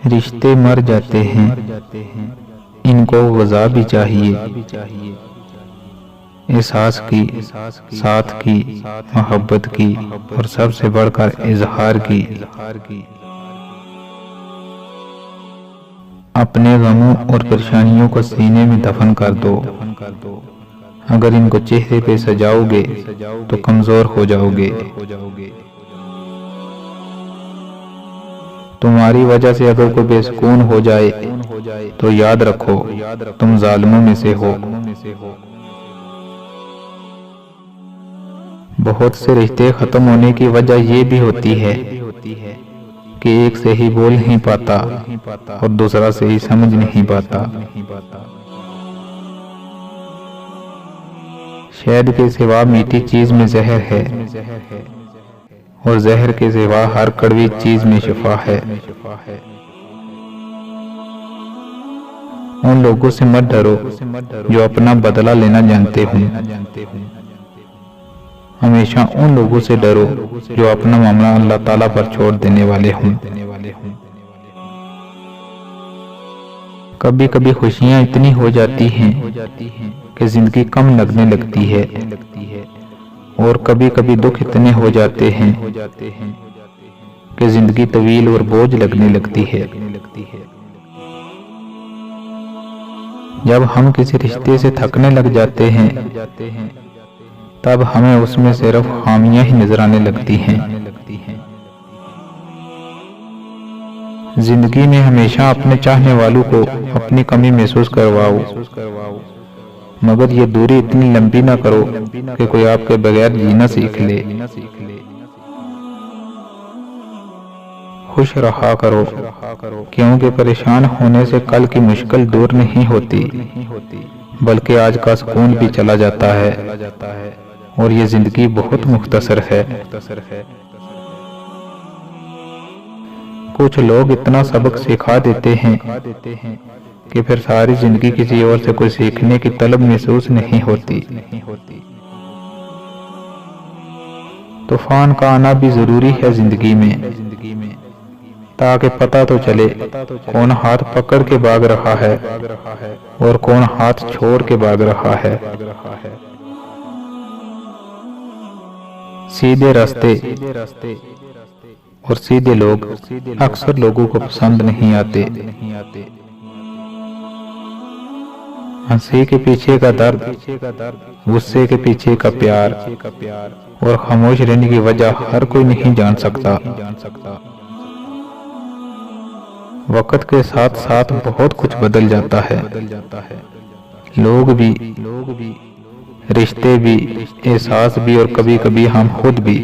रिश्ते मर जाते हैं, इनको ग़ज़ा भी चाहिए। एहसास की, साथ की, मोहब्बत की और सबसे बढ़कर इजहार की। अपने गमों और परेशानियों को सीने में दफन कर दो। अगर इनको चेहरे पे सजाओगे तो कमजोर हो जाओगे। तुम्हारी वजह से अगर कोई बेसुकून हो जाए तो याद रखो तुम जालिमों में से हो। बहुत से रिश्ते खत्म होने की वजह ये भी होती है कि एक से ही बोल नहीं पाता और दूसरा से ही समझ नहीं पाता। शहद के सिवा मीठी चीज में जहर है और जहर के सिवा हर कड़वी चीज में शिफा है। उन लोगों से मत डरो जो अपना बदला लेना जानते हों। हमेशा उन लोगों से डरो जो अपना मामला अल्लाह ताला पर छोड़ देने वाले हों। कभी कभी खुशियां इतनी हो जाती हैं कि जिंदगी कम लगने लगती है और कभी कभी दुख इतने हो जाते हैं कि जिंदगी तवील और बोझ लगने लगती है। जब हम किसी रिश्ते से थकने लग जाते हैं तब हमें उसमें सिर्फ खामियां ही नजर आने लगती हैं। जिंदगी में हमेशा अपने चाहने वालों को अपनी कमी महसूस करवाओ, मगर ये दूरी इतनी लंबी ना करो कि कोई आपके बगैर जीना सीख ले। खुश रहा करो क्योंकि परेशान होने से कल की मुश्किल दूर नहीं होती बल्कि आज का सुकून भी चला जाता है और ये जिंदगी बहुत मुख्तसर है। कुछ लोग इतना सबक सिखा देते हैं कि फिर सारी जिंदगी किसी और से कुछ सीखने की तलब महसूस नहीं होती। तूफान का आना भी जरूरी है जिंदगी में, ताकि पता तो चले कौन हाथ पकड़ के भाग रहा है और कौन हाथ छोड़ के भाग रहा है। सीधे रास्ते और सीधे लोग अक्सर लोगों को पसंद नहीं आते। हंसी के पीछे का दर्द, गुस्से के पीछे का प्यार और खामोश रहने की वजह हर कोई नहीं जान सकता। वक्त के साथ साथ बहुत कुछ बदल जाता है, लोग भी, रिश्ते भी, एहसास भी और कभी कभी हम खुद भी।